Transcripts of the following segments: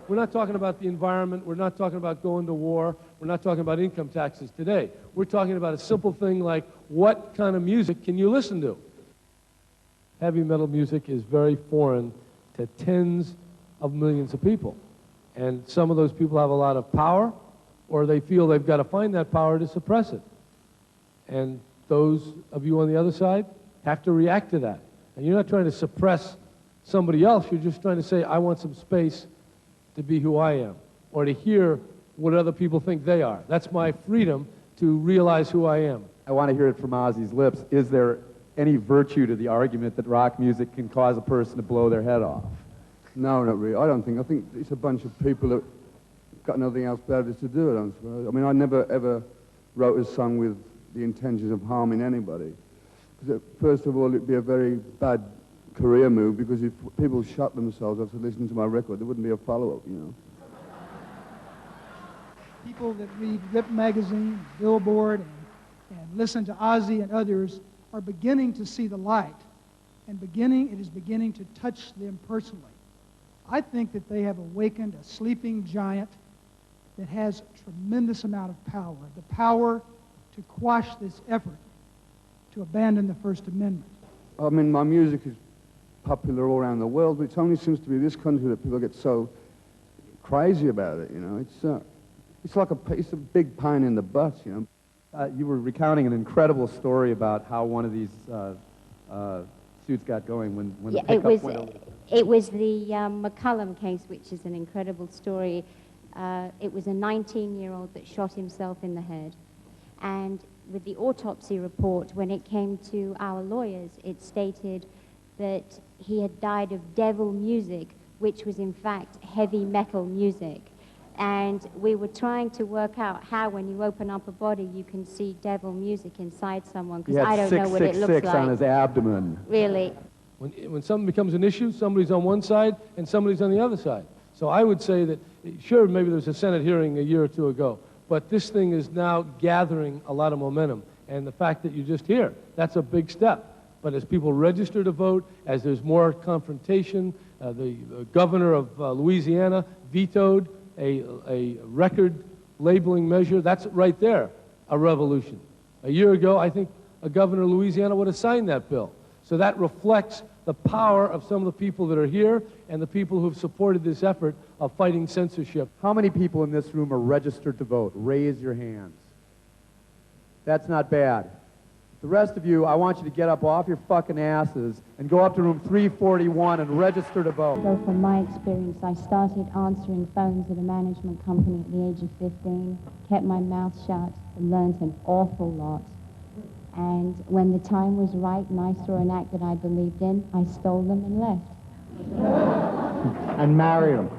We're not talking about the environment. We're not talking about going to war. We're not talking about income taxes today. We're talking about a simple thing like, what kind of music can you listen to? Heavy metal music is very foreign to tens of millions of people. And some of those people have a lot of power, or they feel they've got to find that power to suppress it. And those of you on the other side have to react to that. And you're not trying to suppress somebody else. You're just trying to say, I want some space to be who I am, or to hear what other people think they are. That's my freedom to realize who I am. I want to hear it from Ozzy's lips. Is there any virtue to the argument that rock music can cause a person to blow their head off? No, not really. I don't think. I think it's a bunch of people that got nothing else better to do, I don't suppose. I mean, I never, ever wrote a song with the intentions of harming anybody. Because first of all, it'd be a very bad career move, because if people shot themselves after listening to my record, there wouldn't be a follow-up, you know. People that read Rip Magazine, Billboard, and listen to Ozzy and others are beginning to see the light, and it is beginning to touch them personally. I think that they have awakened a sleeping giant that has a tremendous amount of power, the power to quash this effort to abandon the First Amendment. I mean, my music is popular all around the world, but it only seems to be this country that people get so crazy about it, you know. It's like it's a big pain in the butt, you know. You were recounting an incredible story about how one of these suits got going when the pickup went over. It was the McCullum case, which is an incredible story. It was a 19-year-old that shot himself in the head. And with the autopsy report, when it came to our lawyers, it stated that he had died of devil music, which was in fact heavy metal music. And we were trying to work out how, when you open up a body, you can see devil music inside someone, because I don't know what it looks like. 666 on his abdomen. Really. When something becomes an issue, somebody's on one side and somebody's on the other side. So I would say that, sure, maybe there was a Senate hearing a year or two ago, but this thing is now gathering a lot of momentum. And the fact that you're just here, that's a big step. But as people register to vote, as there's more confrontation, the governor of Louisiana vetoed a record labeling measure. That's right there, a revolution. A year ago, I think a governor of Louisiana would have signed that bill. So that reflects the power of some of the people that are here and the people who have supported this effort of fighting censorship. How many people in this room are registered to vote? Raise your hands. That's not bad. The rest of you, I want you to get up off your fucking asses and go up to room 341 and register to vote. So from my experience, I started answering phones at a management company at the age of 15, kept my mouth shut, and learned an awful lot. And when the time was right and I saw an act that I believed in, I stole them and left. And married them.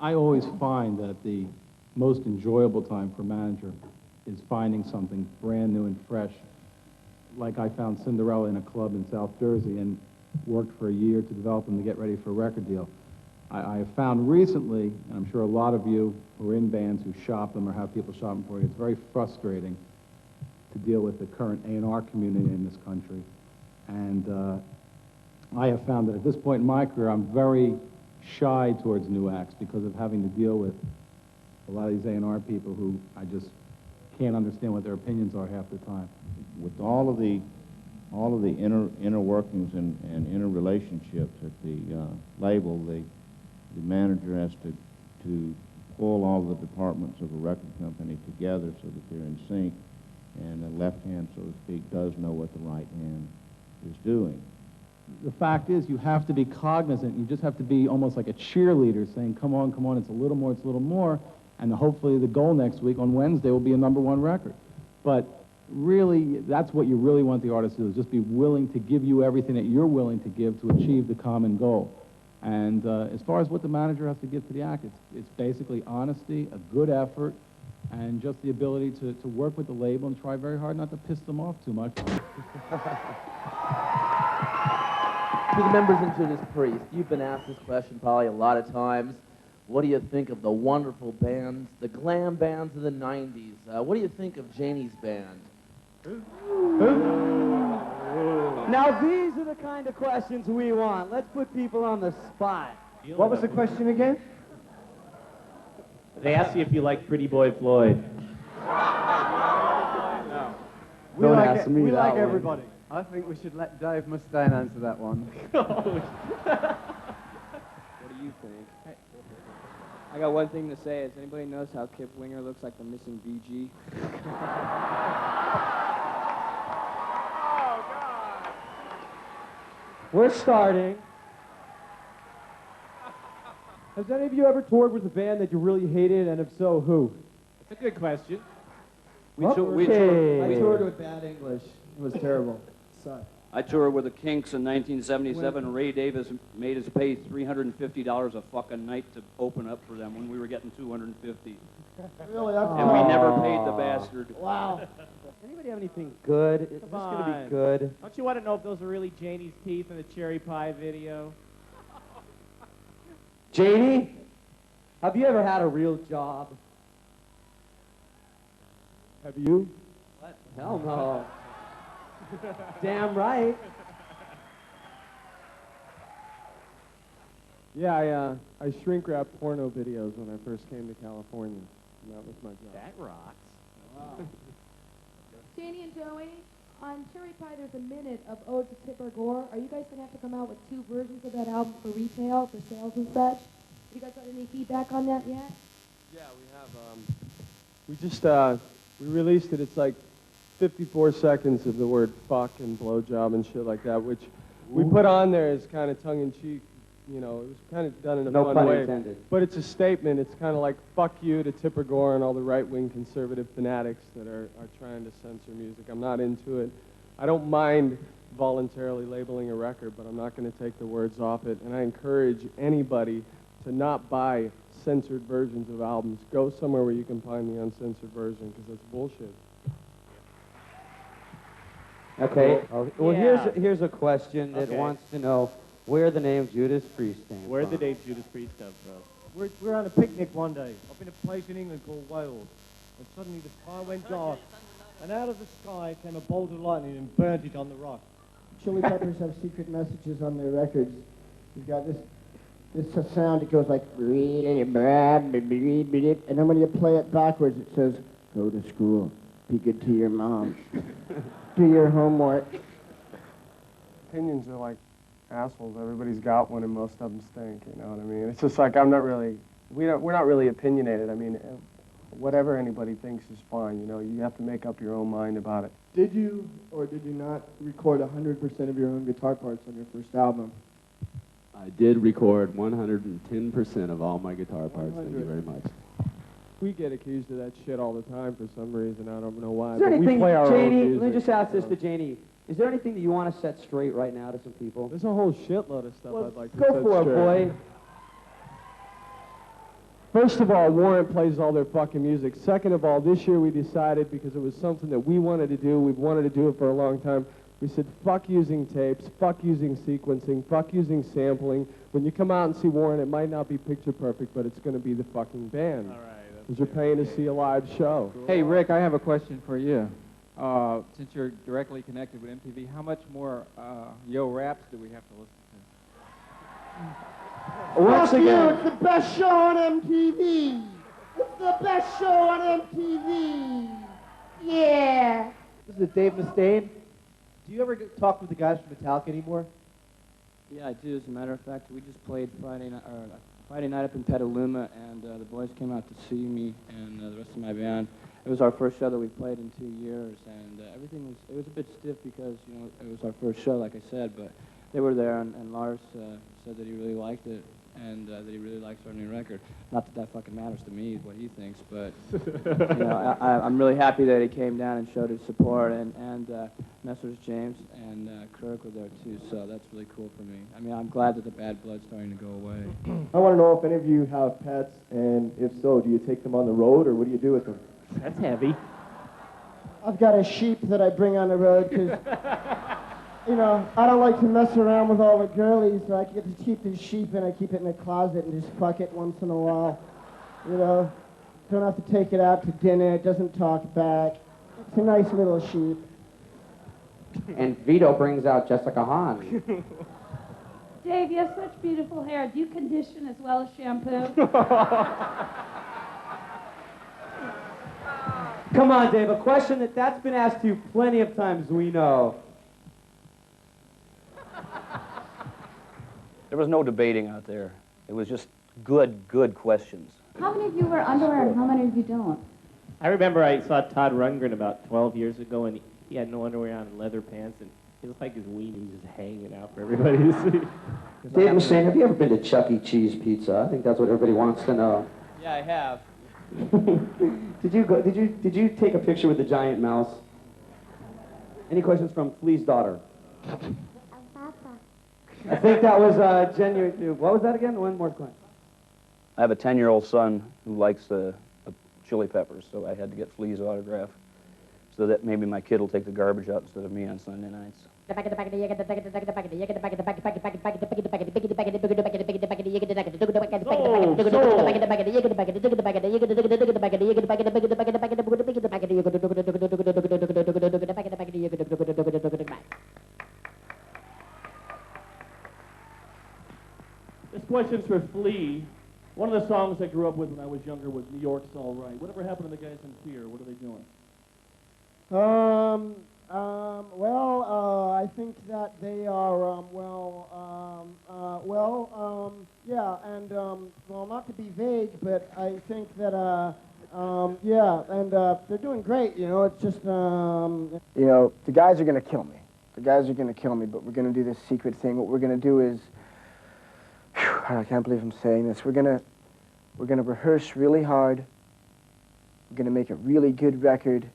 I always find that the most enjoyable time for a manager is finding something brand new and fresh. Like I found Cinderella in a club in South Jersey and worked for a year to develop them to get ready for a record deal. I have found recently, and I'm sure a lot of you who are in bands who shop them or have people shop them for you, it's very frustrating to deal with the current A&R community in this country. And I have found that at this point in my career, I'm very shy towards new acts because of having to deal with a lot of these A&R people who I just can't understand what their opinions are half the time. With all of the inner workings and inner relationships at the label, the manager has to pull all the departments of a record company together so that they're in sync, and the left hand, so to speak, does know what the right hand is doing. The fact is, you have to be cognizant. You just have to be almost like a cheerleader saying, come on, it's a little more, it's a little more. And hopefully the goal next week on Wednesday will be a #1 record. But really, that's what you really want the artist to do, is just be willing to give you everything that you're willing to give to achieve the common goal. And as far as what the manager has to give to the act, it's basically honesty, a good effort, and just the ability to work with the label and try very hard not to piss them off too much. To the members and to this priest, you've been asked this question probably a lot of times. What do you think of the wonderful bands, the glam bands of the 90s? What do you think of Jani's band? Now these are the kind of questions we want. Let's put people on the spot. What was the question again? They asked you if you like Pretty Boy Floyd. Don't ask me We that like one. everybody. I think we should let Dave Mustaine answer that one. What do you think? I got one thing to say. Does anybody notice how Kip Winger looks like the missing BG? We're starting. Has any of you ever toured with a band that you really hated, and if so, who? That's a good question. I toured with Bad English. It was terrible. Sucked. I toured with the Kinks in 1977. Ray Davis made us pay $350 a fucking night to open up for them when we were getting $250. Really? And we never paid the bastard. Wow. Anybody have anything good? Is this going to be good? Don't you want to know if those are really Jani's teeth in the cherry pie video? Jani, have you ever had a real job? Have you? What? Hell no. Damn right. Yeah, I shrink wrap porno videos when I first came to California. And that was my job. That rocks. Wow. Jani and Joey, on Cherry Pie there's a minute of Ode to Tipper Gore. Are you guys going to have to come out with 2 versions of that album for retail, for sales and such? Have you guys got any feedback on that yet? Yeah, we have. We just we released it. It's like 54 seconds of the word fuck and blowjob and shit like that, which we put on there as kind of tongue-in-cheek. You know, it was kind of done in a No fun pun way. intended. But it's a statement. It's kind of like fuck you to Tipper Gore and all the right-wing conservative fanatics that are trying to censor music. I'm not into it. I don't mind voluntarily labeling a record, but I'm not going to take the words off it. And I encourage anybody to not buy censored versions of albums. Go somewhere where you can find the uncensored version, because that's bullshit. Okay. Well, Yeah. here's a question that Okay. wants to know where the name Judas Priest came Where'd from. the name Judas Priest come from? We're on a picnic one day up in a place in England called Wales, and suddenly the sky went dark, and out of the sky came a bolt of lightning and burnt it on the rock. Chili Peppers have secret messages on their records. You've got this sound. It goes like, and then when you play it backwards, it says, "Go to school, be good to your mom, do your homework." Opinions are like assholes. Everybody's got one, and most of them stink. You know what I mean? It's just like we're not really opinionated. I mean, whatever anybody thinks is fine. You know, you have to make up your own mind about it. Did you or did you not record 100% of your own guitar parts on your first album? I did record 110% of all my guitar parts. Thank you very much. We get accused of that shit all the time for some reason. I don't know why. Is there But we anything, play our own Jani, music. let me just ask this to Jani. Is there anything that you want to set straight right now to some people? There's a whole shitload of stuff Well, I'd like to go set for it, straight. boy. First of all, Warrant plays all their fucking music. Second of all, this year we decided, because it was something that we wanted to do, we've wanted to do it for a long time, we said, fuck using tapes, fuck using sequencing, fuck using sampling. When you come out and see Warrant, it might not be picture perfect, but it's going to be the fucking band. All right. Because you're paying to see a live show. Hey, Rick, I have a question for you. Since you're directly connected with MTV, how much more Yo Raps do we have to listen to? Once again, it's the best show on MTV. It's the best show on MTV. Yeah. This is Dave Mustaine. Do you ever talk with the guys from Metallica anymore? Yeah, I do. As a matter of fact, we just played Friday night up in Petaluma, and the boys came out to see me and the rest of my band. It was our first show that we played in 2 years, and everything was a bit stiff because, you know, it was our first show, like I said, but they were there, and Lars said that he really liked it, and that he really likes our new record. Not that that fucking matters to me, what he thinks, but, you know, I'm really happy that he came down and showed his support, and Messrs. James and Kirk were there too, so that's really cool for me. I mean, I'm glad that the bad blood's starting to go away. I want to know if any of you have pets, and if so, do you take them on the road, or what do you do with them? That's heavy. I've got a sheep that I bring on the road because, you know, I don't like to mess around with all the girlies, so I get to keep this sheep and I keep it in the closet and just fuck it once in a while. You know, don't have to take it out to dinner. It doesn't talk back. It's a nice little sheep. And Vito brings out Jessica Hahn. Dave, you have such beautiful hair. Do you condition as well as shampoo? Come on, Dave, a question that's been asked to you plenty of times, we know. There was no debating out there. It was just good questions. How many of you wear underwear and how many of you don't? I remember I saw Todd Rundgren about 12 years ago, and he had no underwear on and leather pants, and it looked like his wiener was just hanging out for everybody to see. Dave Mustaine, have you ever been to Chuck E. Cheese Pizza? I think that's what everybody wants to know. Yeah, I have. Did you take a picture with the giant mouse? Any questions from Flea's daughter? I think that was genuine. What was that again? One more question. I have a 10-year-old son who likes chili peppers, so I had to get Flea's autograph so that maybe my kid will take the garbage out instead of me on Sunday nights. This question's for Flea. One of the songs I grew up with when I was younger was New York's All Right. Whatever happened to the guys in Fear? What are they doing? I think that they are, yeah, and, not to be vague, but I think that, they're doing great, you know, it's just, You know, the guys are going to kill me. The guys are going to kill me, but we're going to do this secret thing. What we're going to do is, I can't believe I'm saying this, we're going to rehearse really hard, we're going to make a really good record,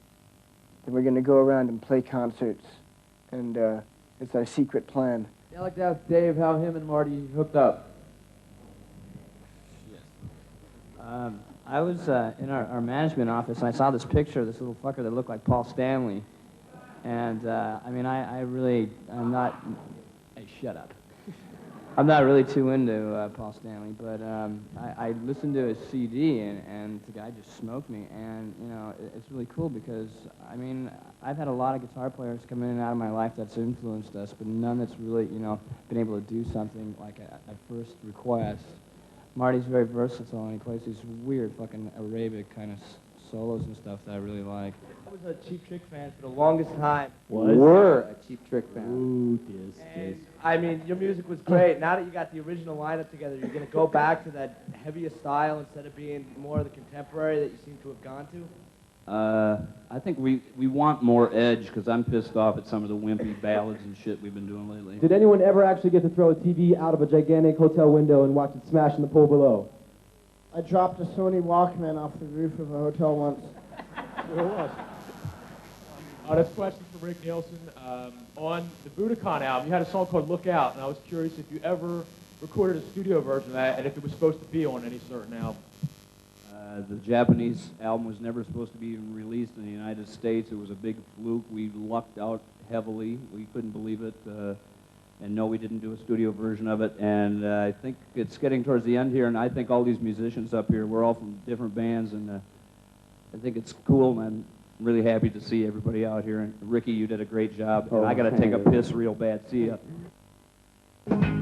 then we're going to go around and play concerts, and it's our secret plan. I'd like to ask Dave how him and Marty hooked up. I was in our management office, and I saw this picture of this little fucker that looked like Paul Stanley. And, I mean, I'm not... Hey, shut up. I'm not really too into Paul Stanley, but I listened to his CD, and the guy just smoked me. And, you know, it's really cool because, I mean, I've had a lot of guitar players come in and out of my life that's influenced us, but none that's really, you know, been able to do something like at first request. Marty's very versatile, and he plays these weird fucking Arabic kind of solos and stuff that I really like. I was a Cheap Trick fan for the longest time. Were a Cheap Trick fan. Ooh, I mean, your music was great. Now that you got the original lineup together, you're going to go back to that heavier style instead of being more of the contemporary that you seem to have gone to? I think we want more edge because I'm pissed off at some of the wimpy ballads and shit we've been doing lately. Did anyone ever actually get to throw a TV out of a gigantic hotel window and watch it smash in the pool below? I dropped a Sony Walkman off the roof of a hotel once. It was. This question for Rick Nielsen. On the Budokan album, you had a song called Look Out, and I was curious if you ever recorded a studio version of that and if it was supposed to be on any certain album. The Japanese album was never supposed to be released in the United States. It was a big fluke. We lucked out heavily. We couldn't believe it. And no, we didn't do a studio version of it. And I think it's getting towards the end here, and I think all these musicians up here, we're all from different bands, and I think it's cool, and I'm really happy to see everybody out here. And Ricky, you did a great job. And I got to take a piss real bad. See ya.